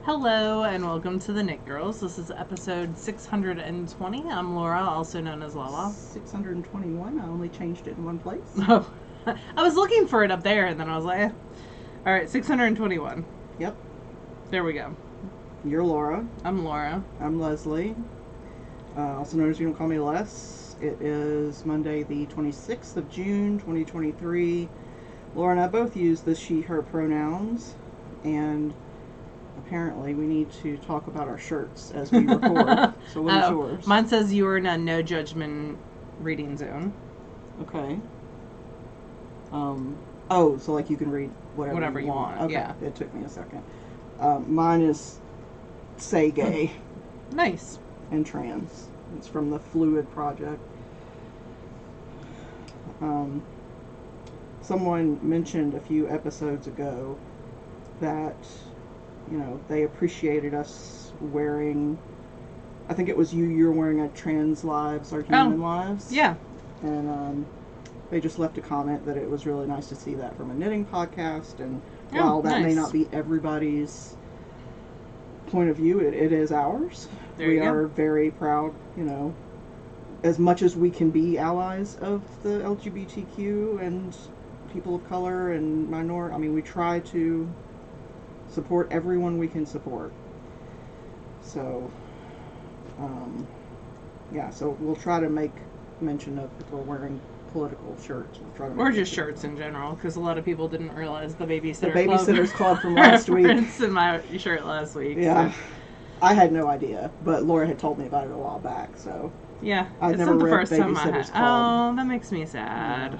Hello and welcome to the Knit Girls. This is episode 620. I'm Laura, also known as Lala. 621. I only changed it in one place. Oh, I was looking for it up there and then I was like, All right, 621. Yep. There we go. You're Laura. I'm Laura. I'm Leslie. Also known as You Don't Call Me Les. It is Monday the 26th of June, 2023. Laura and I both use the she, her pronouns. And apparently we need to talk about our shirts as we record. So what is yours? Mine says you are in a no judgment reading zone. Okay. Oh, so like you can read whatever you want. Okay. Yeah. It took me a second. Mine is Say Gay Nice. and Trans. It's from the Fluid Project. Someone mentioned a few episodes ago that, you know, they appreciated us wearing, I think it was you're wearing a Trans Lives Are Human Lives. Yeah. And they just left a comment that it was really nice to see that from a knitting podcast. And while that may not be everybody's point of view, it is ours. We are very proud, you know, as much as we can be allies of the LGBTQ and people of color and minority. I mean, we try to support everyone we can support. So, yeah, so we'll try to make mention of if we're wearing political shirts. We'll try to or just shirts in general, because a lot of people didn't realize the Babysitter's Club from last week. in my shirt last week. Yeah. So. I had no idea, but Laura had told me about it a while back, so. Yeah, I've never read Babysitter's Club. Oh, that makes me sad. Yeah.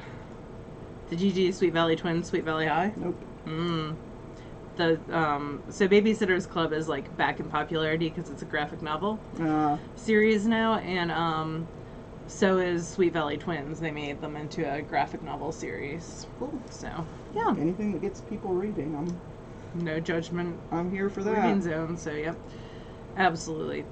Did you do Sweet Valley Twins, Sweet Valley High? Nope. So Babysitter's Club is like back in popularity because it's a graphic novel series now, and so is Sweet Valley Twins. They made them into a graphic novel series. Cool. So yeah, anything that gets people reading, no judgment. I'm here for that. Reading zone. So yep, absolutely.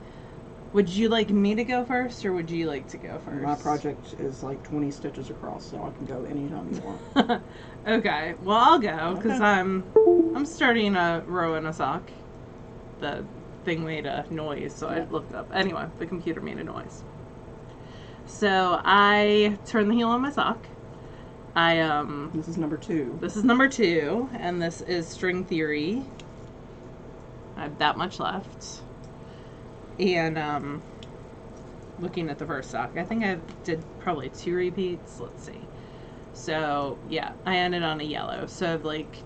Would you like me to go first, or would you like to go first? My project is like 20 stitches across, so I can go anytime you want. Okay, well I'll go because I'm starting a row in a sock. The thing made a noise, so I looked up. Anyway, the computer made a noise. So I turn the heel on my sock. This is number 2. This is number 2, and this is String Theory. I have that much left. And looking at the first sock, I think I did probably 2 repeats. Let's see. So yeah, I ended on a yellow. So I have like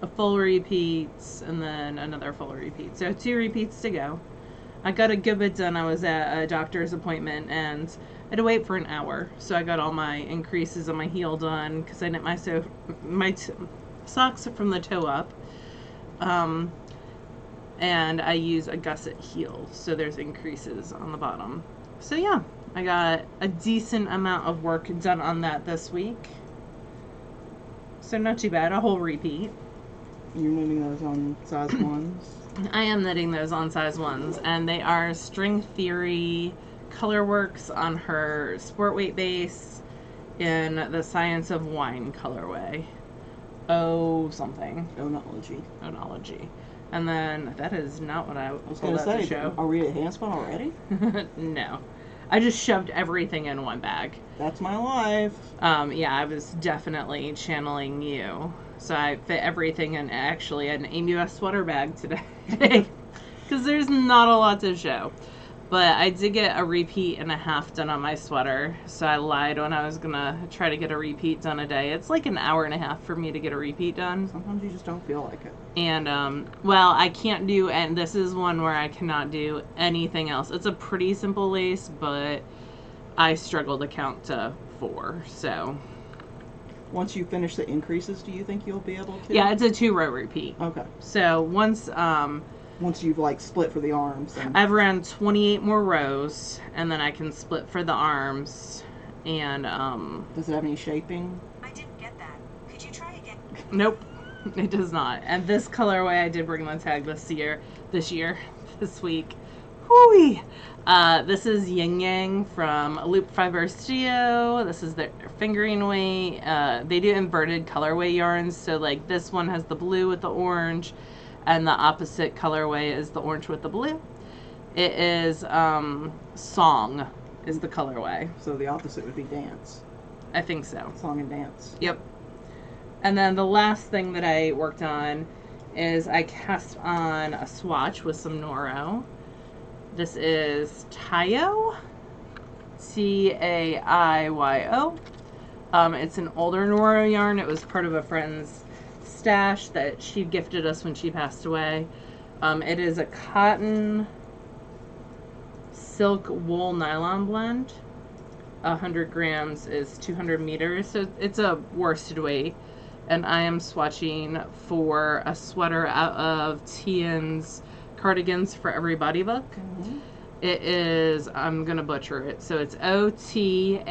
a full repeat and then another full repeat. So 2 repeats to go. I got a good bit done. I was at a doctor's appointment and I had to wait for an hour. So I got all my increases on my heel done because I knit my socks from the toe up. And I use a gusset heel, so there's increases on the bottom. So yeah, I got a decent amount of work done on that this week. So not too bad, a whole repeat. You're knitting those on size 1s? I am knitting those on size 1s, and they are String Theory Colorworks on her sport weight base in the Science of Wine colorway. Onology. And then, that is not what I was going to say. Show. Are we at Handspun already? No. I just shoved everything in one bag. That's my life. Yeah, I was definitely channeling you. So I fit everything in actually an AMUS sweater bag today. Because there's not a lot to show. But I did get a repeat and a half done on my sweater. So I lied when I was going to try to get a repeat done a day. It's like an hour and a half for me to get a repeat done. Sometimes you just don't feel like it. And, well, I can't do, and this is one where I cannot do anything else. It's a pretty simple lace, but I struggle to count to 4, so. Once you finish the increases, do you think you'll be able to? Yeah, it's a 2-row repeat. Okay. So once you've like split for the arms. Then... I've run 28 more rows, and then I can split for the arms, and Does it have any shaping? I didn't get that. Could you try again? Nope, it does not. And this colorway, I did bring the tag this week. Hooey! This is Yin Yang from Loop Fiber Studio. This is their fingering weight. They do inverted colorway yarns, so like this one has the blue with the orange, and the opposite colorway is the orange with the blue. It is Song is the colorway. So the opposite would be dance. I think so. Song and dance. Yep. And then the last thing that I worked on is I cast on a swatch with some Noro. This is Taiyo, Taiyo. It's an older Noro yarn. It was part of a friend's stash that she gifted us when she passed away. It is a cotton silk wool nylon blend. 100 grams is 200 meters, so it's a worsted weight. And I am swatching for a sweater out of Tian's Cardigans for Everybody book. Mm-hmm. It is, I'm going to butcher it, so it's Otaheite.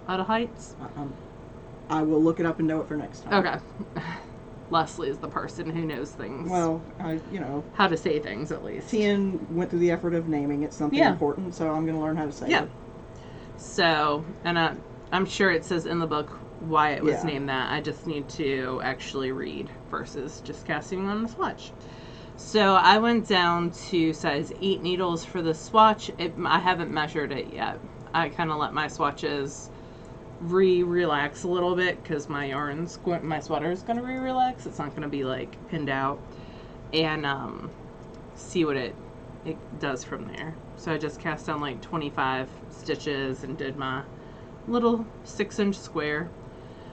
Otaheite? I will look it up and know it for next time. Okay. Leslie is the person who knows things. Well, how to say things, at least. Tian went through the effort of naming it something important, so I'm going to learn how to say it. So, and I'm sure it says in the book why it was named that. I just need to actually read versus just casting on the swatch. So I went down to size 8 needles for the swatch. I haven't measured it yet. I kind of let my swatches relax a little bit because my sweater is going to relax. It's not going to be like pinned out, and see what it does from there. So I just cast on like 25 stitches and did my little 6-inch square.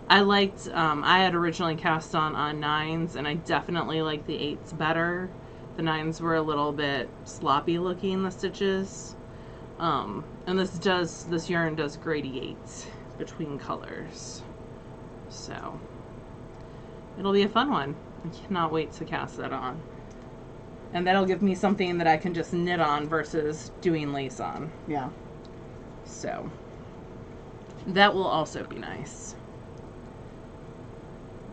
I liked, I had originally cast on 9s, and I definitely like the 8s better. The 9s were a little bit sloppy looking, the stitches. And this yarn does gradiate between colors. So it'll be a fun one. I cannot wait to cast that on. And that'll give me something that I can just knit on versus doing lace on. Yeah. So that will also be nice.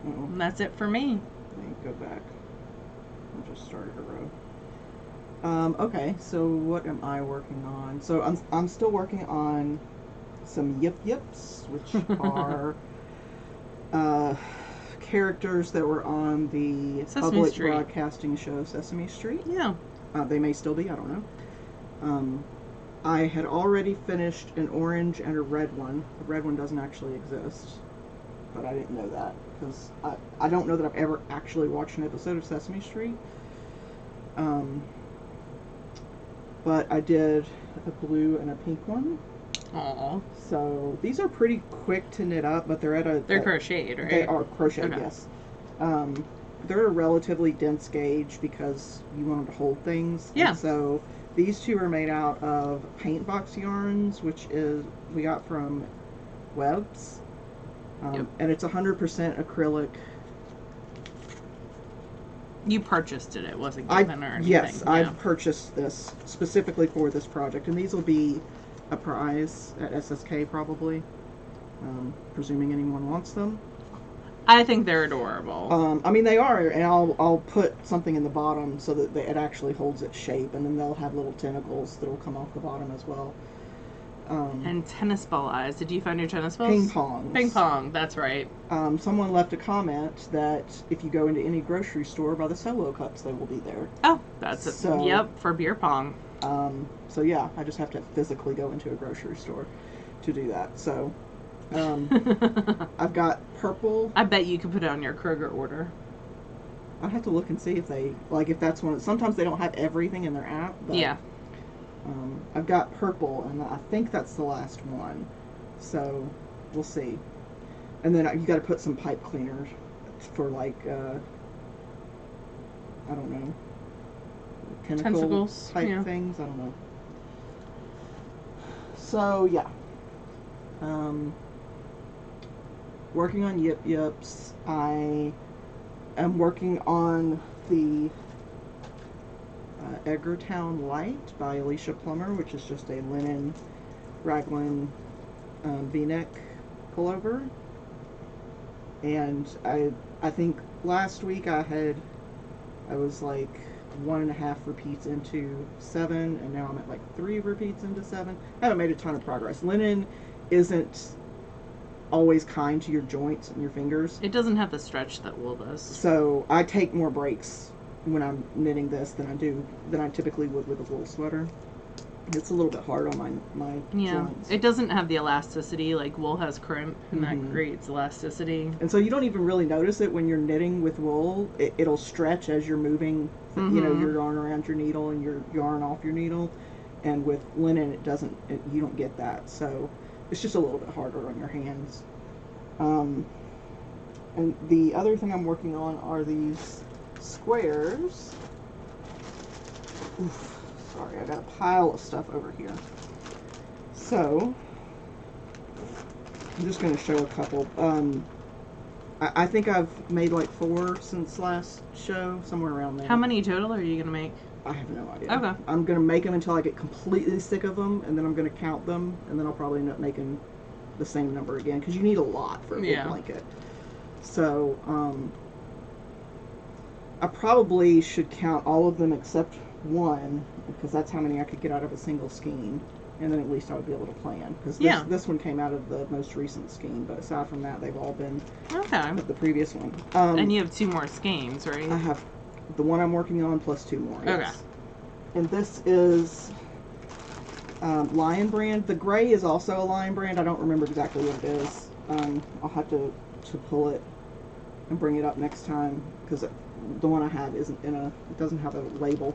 And that's it for me. Let me go back. I just started a row. Okay, so what am I working on? So I'm still working on some Yip Yips, which are characters that were on the Sesame public Street broadcasting show Sesame Street. Yeah. They may still be, I don't know. I had already finished an orange and a red one. The red one doesn't actually exist, but I didn't know that because I don't know that I've ever actually watched an episode of Sesame Street. But I did a blue and a pink one. Aww. So these are pretty quick to knit up, but they're crocheted, right? They are crocheted, Okay. yes. They're a relatively dense gauge because you want them to hold things. Yeah. And so these two are made out of paint box yarns, which we got from Webs. Yep. And it's 100% acrylic. You purchased it. It wasn't given or anything. Yes, Yeah. I've purchased this specifically for this project, and these will be a prize at SSK probably, presuming anyone wants them. I think they're adorable. I mean, they are, and I'll put something in the bottom so that it actually holds its shape, and then they'll have little tentacles that'll come off the bottom as well. And tennis ball eyes. Did you find your tennis balls? Ping pong. Ping pong, that's right. Someone left a comment that if you go into any grocery store, by the Solo cups, they will be there. Oh, that's it. So- Yep, for beer pong. So yeah, I just have to physically go into a grocery store to do that. So I've got purple. I bet you could put it on your Kroger order. I'd have to look and see if if that's one. Sometimes they don't have everything in their app. But, Yeah. I've got purple, and I think that's the last one. So we'll see. And then you got to put some pipe cleaners for I don't know, Tentacles type things. I don't know. So yeah. Working on Yip Yips. I am working on the Edgartown Light by Alicia Plummer, which is just a linen raglan v-neck pullover. And I think last week I was like 1.5 repeats into 7, and now I'm at like 3 repeats into 7. I haven't made a ton of progress. Linen isn't always kind to your joints and your fingers. It doesn't have the stretch that wool does. So I take more breaks when I'm knitting this than I typically would with a wool sweater. It's a little bit hard on my joints. It doesn't have the elasticity, like wool has crimp, and that creates elasticity. And so you don't even really notice it when you're knitting with wool. It'll stretch as you're moving, you know, your yarn around your needle and your yarn off your needle. And with linen, you don't get that. So it's just a little bit harder on your hands. And the other thing I'm working on are these squares. Oof. Sorry, I got a pile of stuff over here. So, I'm just going to show a couple. I think I've made like 4 since last show, somewhere around there. How many total are you going to make? I have no idea. Okay. I'm going to make them until I get completely sick of them, and then I'm going to count them, and then I'll probably end up making the same number again, because you need a lot for a big blanket. So, I probably should count all of them except one, because that's how many I could get out of a single skein, and then at least I would be able to plan, because this one came out of the most recent skein, but aside from that, they've all been the previous one. And you have 2 more skeins, right? I have the one I'm working on plus 2 more. Yes. Okay. And this is Lion brand. The gray is also a Lion brand. I don't remember exactly what it is. I'll have to pull it and bring it up next time, because the one I have isn't it doesn't have a label.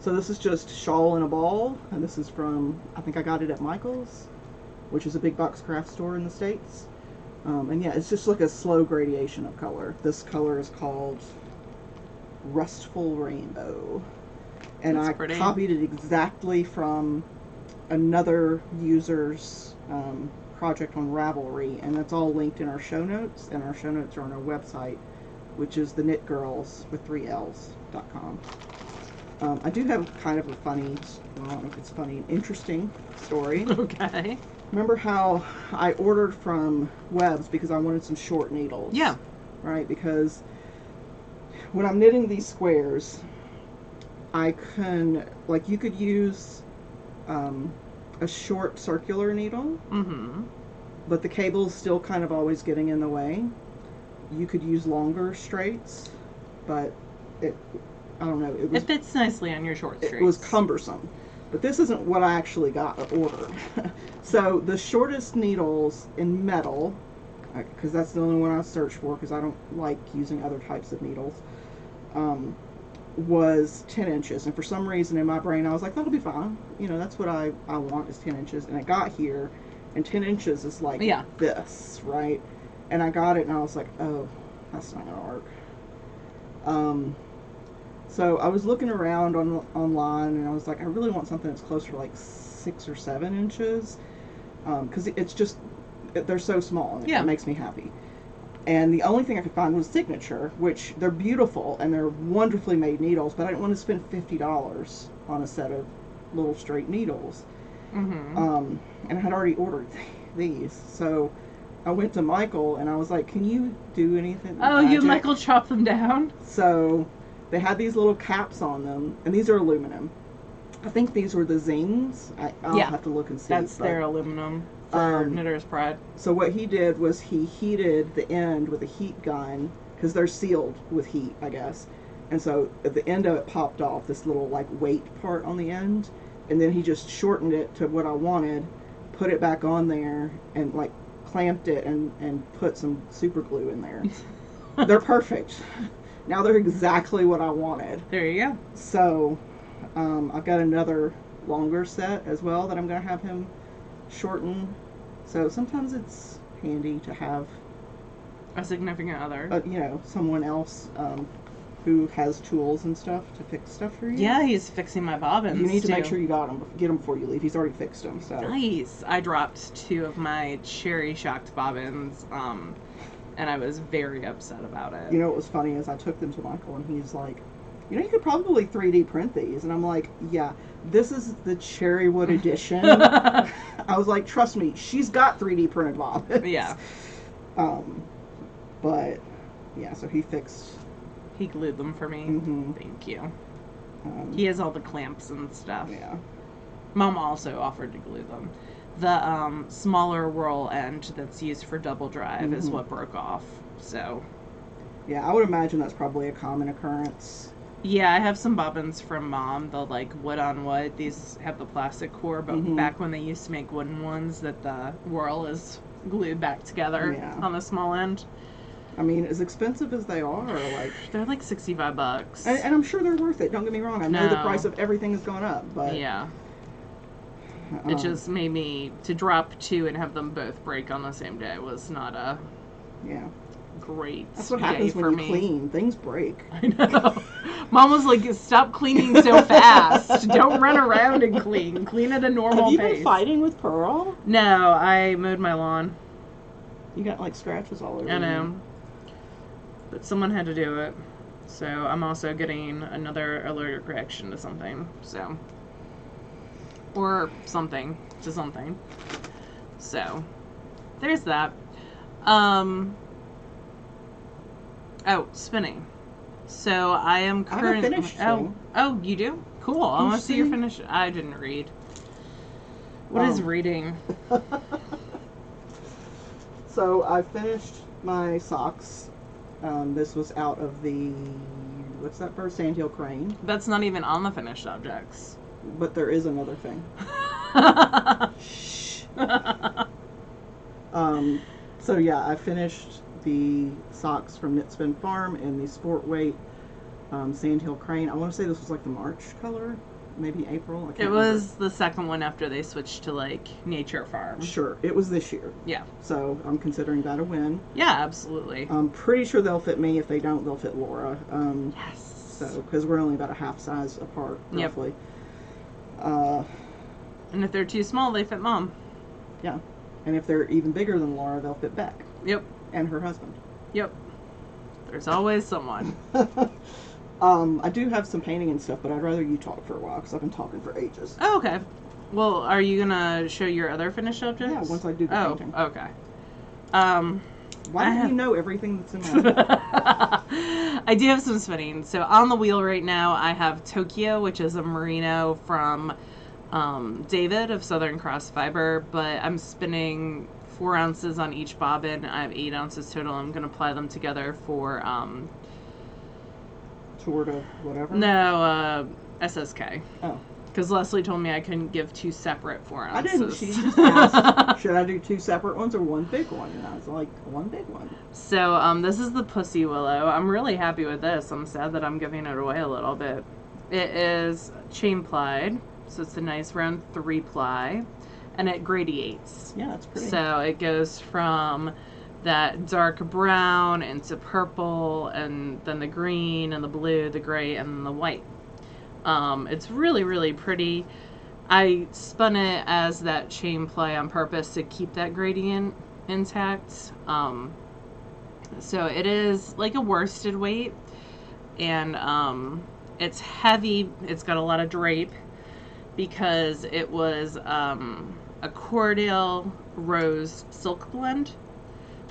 So this is just Shawl in a Ball, and this is from, I think I got it at Michael's, which is a big box craft store in the States. And yeah, it's just like a slow gradation of color. This color is called Rustful Rainbow. And I copied it exactly from another user's project on Ravelry, and that's all linked in our show notes, and our show notes are on our website, which is TheKnitGirlls with 3Ls.com. I do have kind of a funny, well, I don't know if it's funny, an interesting story. Okay. Remember how I ordered from Webb's because I wanted some short needles? Yeah. Right, because when I'm knitting these squares, I can, like, you could use a short circular needle, but the cable's still kind of always getting in the way. You could use longer straights, but I don't know. It fits nicely on your short straights. It was cumbersome. But this isn't what I actually got ordered. So the shortest needles in metal, because that's the only one I searched for, because I don't like using other types of needles, was 10 inches. And for some reason in my brain I was like, that'll be fine. You know, that's what I want is 10 inches. And it got here, and 10 inches is like this, right? And I got it and I was like, oh, that's not gonna work. So I was looking around online, and I was like, I really want something that's closer to like 6 or 7 inches, because it's just, they're so small, and it makes me happy. And the only thing I could find was Signature, which they're beautiful and they're wonderfully made needles, but I didn't want to spend $50 on a set of little straight needles. And I had already ordered these, so I went to Michael and I was like, can you do anything? Oh, you Michael chop them down? So they had these little caps on them, and these are aluminum. I think these were the Zings. I'll have to look and see. That's their aluminum for Knitter's Pride. So what he did was he heated the end with a heat gun, because they're sealed with heat, I guess. And so at the end of it popped off, this little like weight part on the end, and then he just shortened it to what I wanted, put it back on there, and like clamped it and put some super glue in there. They're perfect. Now they're exactly what I wanted. There you go. So I've got another longer set as well that I'm going to have him shorten. So sometimes it's handy to have a significant other. You know, someone else who has tools and stuff to fix stuff for you. Yeah, he's fixing my bobbins. You need to make sure you get them before you leave. He's already fixed them. So nice. I dropped 2 of my cherry shocked bobbins. And I was very upset about it. You know what was funny is I took them to Michael, and he's like, you know, you could probably 3D print these. And I'm like, yeah, this is the Cherrywood edition. I was like, trust me, she's got 3D printed bobbins. Yeah. But, yeah, so he glued them for me. Thank you. He has all the clamps and stuff. Yeah. Mom also offered to glue them. The smaller roll end that's used for double drive is what broke off. So yeah, I would imagine that's probably a common occurrence. yeah, I have some bobbins from Mom. The like wood on wood. These have the plastic core, but back when they used to make wooden ones, that the whorl is glued back together on the small end. I mean, as expensive as they are, like they're like $65, and I'm sure they're worth it. Don't get me wrong. I know the price of everything has gone up, but yeah, it just made me to drop 2 and have them both break on the same day was not a great. That's what happens when you clean. Things break. I know. Mom was like, "Stop cleaning so fast. Don't run around and clean. Clean at a normal pace." Have you been fighting with Pearl? No, I mowed my lawn. You got like scratches all over. I know. But someone had to do it. So I'm also getting another allergic reaction to something. So. Or something to something. So. There's that. Oh, spinning. So I am currently. I finished. Oh, you do? Cool. I want to see your finish. I didn't read. What is reading? So I finished my socks. This was out of the, what's that bird? Sandhill crane. That's not even on the finished objects. But there is another thing. Shh. So yeah, I finished the socks from Knit Spin Farm in the Sport Weight Sandhill crane. I want to say this was like the March color, maybe April. I can't remember. Was the second one after they switched to like Nature Farm. Sure, it was this year. Yeah. So I'm considering that a win. Yeah, absolutely. I'm pretty sure they'll fit me. If they don't, they'll fit Laura. Yes. So because we're only about a half size apart, roughly. And if they're too small, they fit Mom. Yeah. And if they're even bigger than Laura, they'll fit Beck. Yep. And her husband. Yep. There's always someone. I do have some painting and stuff, but I'd rather you talk for a while because I've been talking for ages. Oh, okay. Well, are you gonna show your other finished objects? Yeah, once I do the painting. Okay. Why do you know everything that's in my book? I do have some spinning. So on the wheel right now, I have Tokyo, which is a merino from David of Southern Cross Fiber, but I'm spinning 4 ounces on each bobbin. I have 8 ounces total. I'm going to apply them together for Toward a whatever? No, SSK. Oh. Because Leslie told me I couldn't give 2 separate 4 ounces. I didn't. She just asked, should I do 2 separate ones or one big one? And I was like, one big one. So, this is the Pussy Willow. I'm really happy with this. I'm sad that I'm giving it away a little bit. It is chain plied, so it's a nice round 3-ply, and it gradiates. Yeah, that's pretty. So it goes from that dark brown into purple, and then the green and the blue, the gray, and the white. It's really, really pretty. I spun it as that chain ply on purpose to keep that gradient intact. So it is like a worsted weight, and it's heavy. It's got a lot of drape because it was a Cordell Rose silk blend.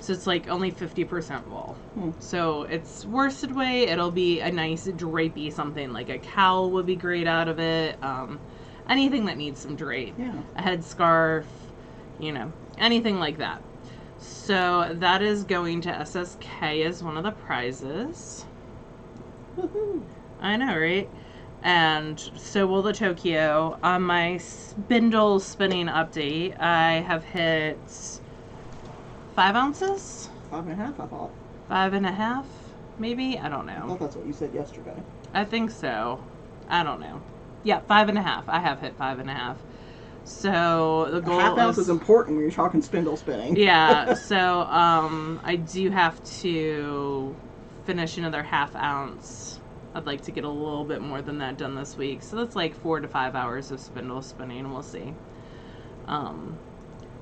So it's like only 50% wool. So it's worsted weight. It'll be a nice drapey something, like a cowl would be great out of it. Anything that needs some drape. Yeah. A headscarf, anything like that. So that is going to SSK as one of the prizes. Woohoo! I know, right? And so will the Tokyo. On my spindle spinning update, I have hit 5 ounces? 5.5, I thought. 5.5, maybe? I don't I know. thought that's what you said yesterday. I think so. I don't know. Yeah, 5.5. I have hit 5.5. So the goal a half ounce is important when you're talking spindle spinning. Yeah, so I do have to finish another ½ ounce. I'd like to get a little bit more than that done this week. So that's like 4 to 5 hours of spindle spinning. We'll see.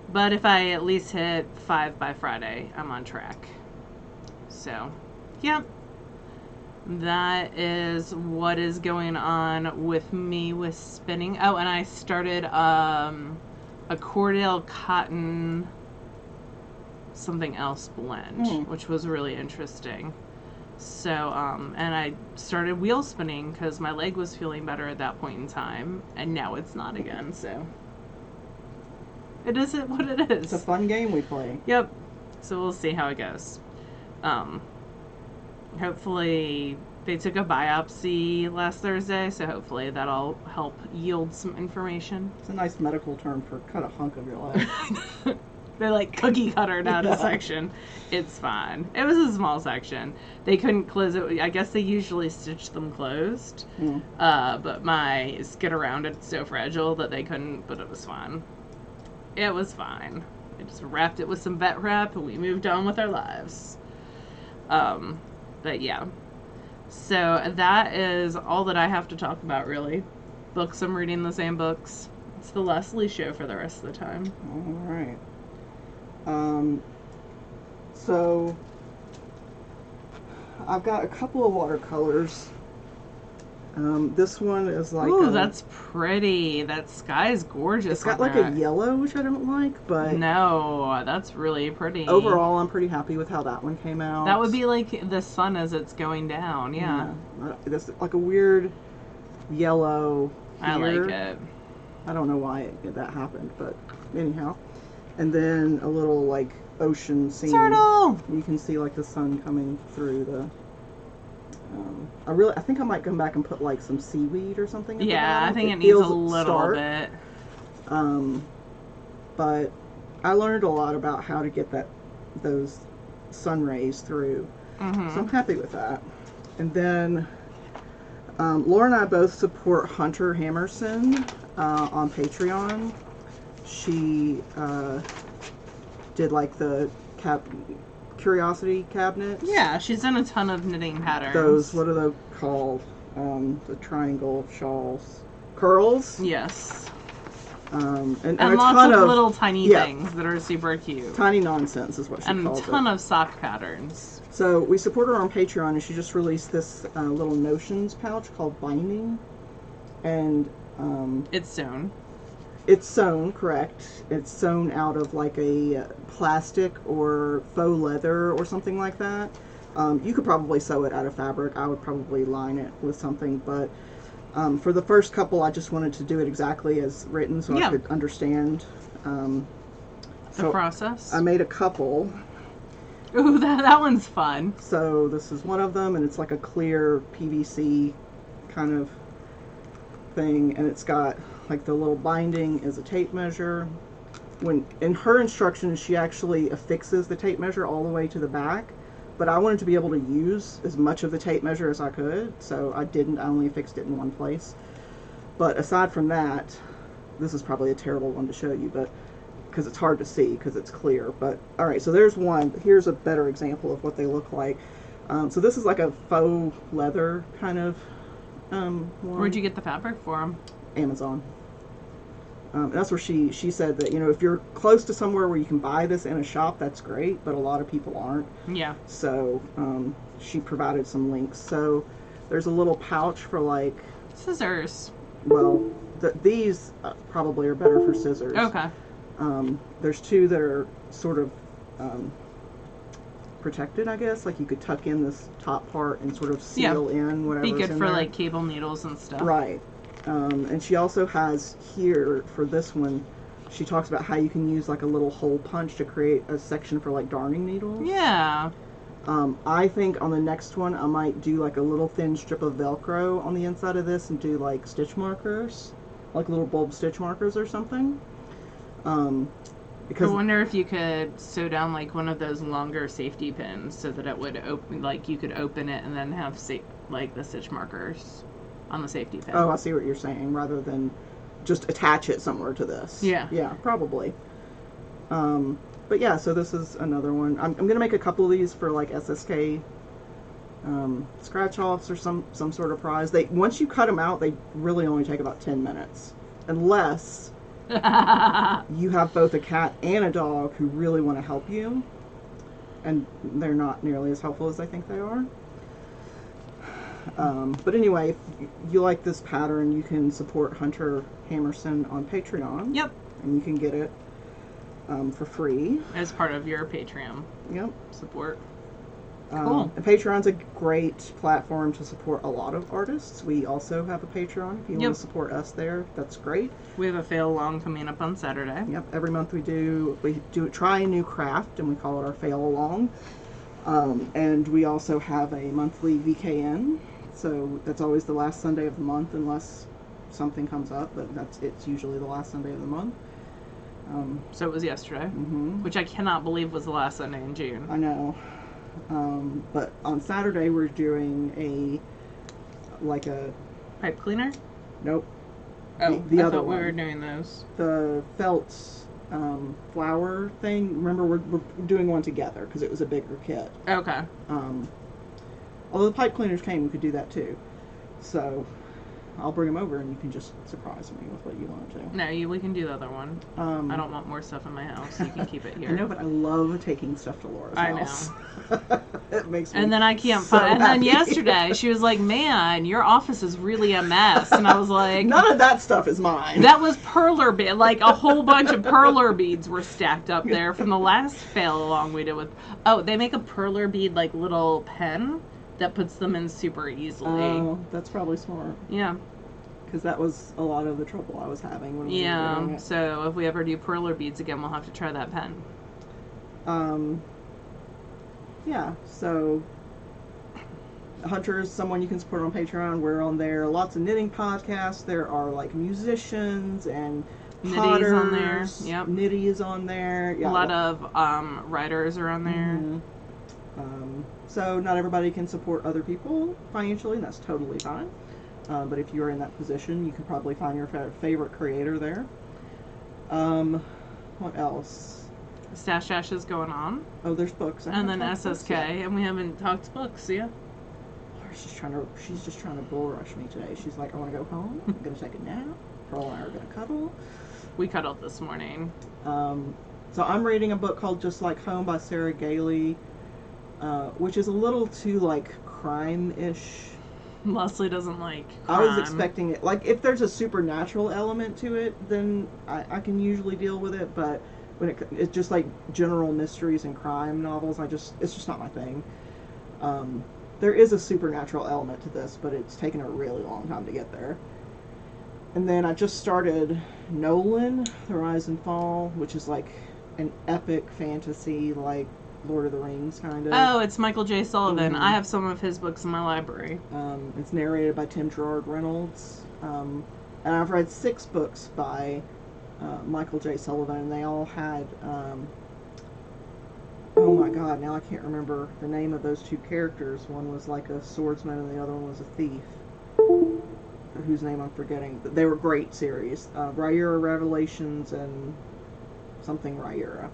But if I at least hit 5 by Friday, I'm on track. So, yeah. That is what is going on with me with spinning. Oh, and I started a Cordell cotton something else blend, which was really interesting. So, and I started wheel spinning because my leg was feeling better at that point in time, and now it's not again, so It isn't what it is. It's a fun game we play. Yep. So we'll see how it goes. Hopefully they took a biopsy last Thursday, so hopefully that'll help yield some information. It's a nice medical term for cut a hunk of your leg. They like cookie cuttered out a section. It's fine. It was a small section. They couldn't close it. I guess they usually stitch them closed. But my skid around it's so fragile that they couldn't, but it was fine. It was fine. I just wrapped it with some vet wrap and we moved on with our lives. But yeah. So that is all that I have to talk about, really. Books, I'm reading the same books. It's the Leslie show for the rest of the time. All right. So I've got a couple of watercolors. This one is like ooh, that's pretty. That sky is gorgeous. It's got like a yellow, which I don't like, but no, that's really pretty. Overall, I'm pretty happy with how that one came out. That would be like the sun as it's going down. Yeah. That's like a weird yellow here. I like it. I don't know why that happened, but anyhow. And then a little like ocean scene. Turtle! You can see like the sun coming through the I think I might come back and put like some seaweed or something. Yeah, I think it needs a little bit. But I learned a lot about how to get those sun rays through. So I'm happy with that. And then Laura and I both support Hunter Hammerson on Patreon. She did like the curiosity cabinets. Yeah, she's done a ton of knitting patterns. Those, what are they called? The triangle shawls. Curls? Yes. And a lots ton of little tiny things that are super cute. Tiny nonsense is what she calls it. And a ton of sock patterns. So we support her on Patreon, and she just released this little Notions pouch called Binding. And it's sewn. It's sewn, correct. It's sewn out of like a plastic or faux leather or something like that. You could probably sew it out of fabric. I would probably line it with something, but for the first couple, I just wanted to do it exactly as written so I could understand the process. I made a couple. Ooh, that one's fun. So this is one of them, and it's like a clear PVC kind of thing, and it's got like the little binding is a tape measure. When in her instructions, she actually affixes the tape measure all the way to the back, but I wanted to be able to use as much of the tape measure as I could, so I didn't. I only affixed it in one place. But aside from that, this is probably a terrible one to show you, but because it's hard to see because it's clear. But all right, so there's one. Here's a better example of what they look like. So this is like a faux leather kind of one. Where'd you get the fabric for them? Amazon. That's where she said that, you know, if you're close to somewhere where you can buy this in a shop, that's great, but a lot of people aren't. Yeah. So she provided some links. So there's a little pouch for like scissors. Well, these probably are better for scissors. Okay. There's two that are sort of protected, I guess. Like you could tuck in this top part and sort of seal in whatever. Be good for there. like cable needles and stuff. Right. And she also has here for this one, she talks about how you can use like a little hole punch to create a section for like darning needles. Yeah. I think on the next one I might do like a little thin strip of Velcro on the inside of this and do like stitch markers, like little bulb stitch markers or something. Because I wonder if you could sew down like one of those longer safety pins so that it would open, like you could open it and then have like the stitch markers on the safety pin. Oh, I see what you're saying. Rather than just attach it somewhere to this. Yeah. Yeah, probably. But yeah, so this is another one. I'm going to make a couple of these for like SSK scratch offs or some sort of prize. Once you cut them out, they really only take about 10 minutes. Unless you have both a cat and a dog who really want to help you. And they're not nearly as helpful as I think they are. But anyway, if you like this pattern, you can support Hunter Hammerson on Patreon. Yep. And you can get it for free. As part of your Patreon Yep. support. Cool. And Patreon's a great platform to support a lot of artists. We also have a Patreon. If you want to support us there, that's great. We have a fail along coming up on Saturday. Yep. Every month we try a new craft, and we call it our fail along. And we also have a monthly VKN. So that's always the last Sunday of the month, unless something comes up. But it's usually the last Sunday of the month. So it was yesterday, Mm-hmm. which I cannot believe was the last Sunday in June. I know. But on Saturday we're doing a Pipe cleaner? nope. Oh, the I other thought we one. were doing those. The felt flower thing. Remember, we're doing one together because it was a bigger kit. Okay. Although the pipe cleaners came, we could do that too. So I'll bring them over and you can just surprise me with what you want to. No, we can do the other one. I don't want more stuff in my house. You can keep it here. I know, but I love taking stuff to Laura's house. It makes me And then I can't so find. And then happy. yesterday she was like, "Man, your office is really a mess." And I was like, None of that stuff is mine. "That was perler bead. Like a whole bunch of perler beads were stacked up there from the last fail along we did with." Oh, they make a perler bead like little pen that puts them in super easily. Oh, that's probably smart. Yeah. Because that was a lot of the trouble I was having when we were doing it. So if we ever do perler beads again, we'll have to try that pen. Yeah, so Hunter is someone you can support on Patreon. We're on there. Lots of knitting podcasts. There are like musicians and potters. Knitty's on there. Yep. Knitty is on there. Yeah, A lot of writers are on there. Mm-hmm. So not everybody can support other people financially, and that's totally fine. But if you're in that position, you can probably find your favorite creator there. What else? Stash Dash is going on. Oh, there's books. And then SSK, and we haven't talked books yet. She's just trying to bull rush me today. She's like, I want to go home. I'm going to take a nap. Pearl and I are going to cuddle. We cuddled this morning. So I'm reading a book called Just Like Home by Sarah Gailey, which is a little too, like, crime-ish. Leslie doesn't like crime. I was expecting it. Like, if there's a supernatural element to it, then I can usually deal with it, but when it's just like general mysteries and crime novels, it's just not my thing. There is a supernatural element to this, but it's taken a really long time to get there. And then I just started Nolan, The Rise and Fall, which is like an epic fantasy, like Lord of the Rings kind of. Oh, it's Michael J. Sullivan. Mhm. I have some of his books in my library. It's narrated by Tim Gerard Reynolds. And I've read 6 books by Michael J. Sullivan, and they all had, oh my god, now I can't remember the name of those 2 characters. One was like a swordsman and the other one was a thief, whose name I'm forgetting. They were great series. Rhaenyra Revelations and something Rhaenyra.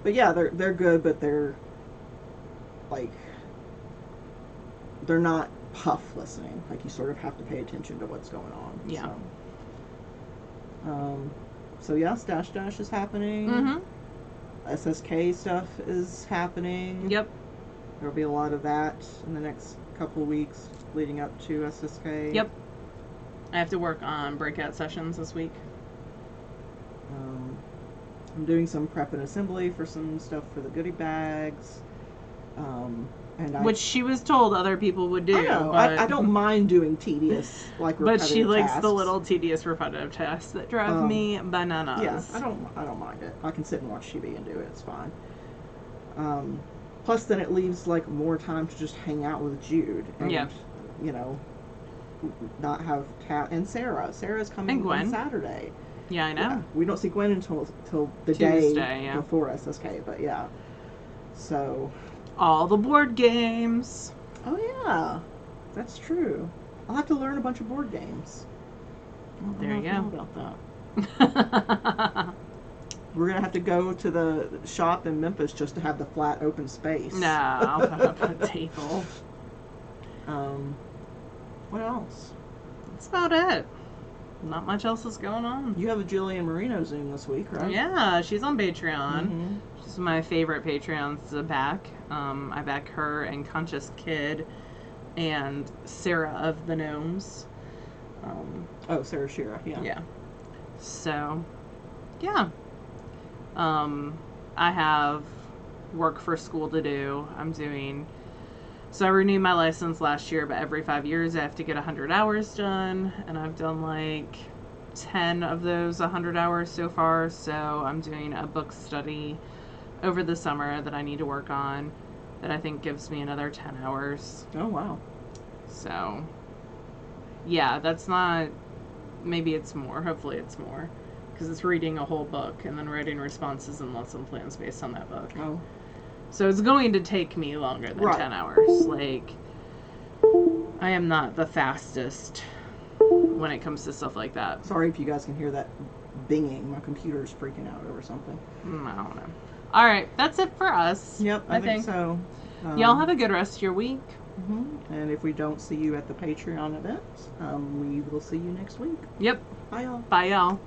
But yeah, they're good, but they're like, they're not puff listening. Like, you sort of have to pay attention to what's going on. Yeah. So yeah, Stash Dash is happening. Mm-hmm. SSK stuff is happening. Yep. There'll be a lot of that in the next couple of weeks leading up to SSK. Yep. I have to work on breakout sessions this week. I'm doing some prep and assembly for some stuff for the goodie bags. Which she was told other people would do. I know. But I don't mind doing tedious, like, repetitive but she likes tasks. the little tedious repetitive tasks that drive me bananas. Yeah, I don't mind it. I can sit and watch TV and do it. It's fine. Plus, then it leaves like more time to just hang out with Jude and you know, not have and Sarah. Sarah's coming on Saturday. Yeah, I know. Yeah, we don't see Gwen until the Tuesday, day before SSK, but yeah. So. All the board games. Oh yeah, that's true. I'll have to learn a bunch of board games. There you go. About that. We're gonna have to go to the shop in Memphis just to have the flat open space. No, I'll put up a table. What else? That's about it. Not much else is going on. You have a Jillian Marino Zoom this week, right? Yeah, she's on Patreon. Mm-hmm. She's my favorite Patreons to back. I back her and Conscious Kid and Sarah of the Gnomes. Sarah Shira, yeah. Yeah. So, yeah. I have work for school to do. So I renewed my license last year, but every 5 years I have to get 100 hours done, and I've done like 10 of those 100 hours so far. So I'm doing a book study over the summer that I need to work on that I think gives me another 10 hours. Oh, wow. So, yeah, that's not, maybe it's more, hopefully it's more, because it's reading a whole book and then writing responses and lesson plans based on that book. Oh. So it's going to take me longer than Right. 10 hours. Like, I am not the fastest when it comes to stuff like that. Sorry if you guys can hear that binging. My computer's freaking out over something. I don't know. All right, that's it for us. Yep, I think so. Y'all have a good rest of your week. And if we don't see you at the Patreon event, we will see you next week. Yep. Bye, y'all. Bye, y'all.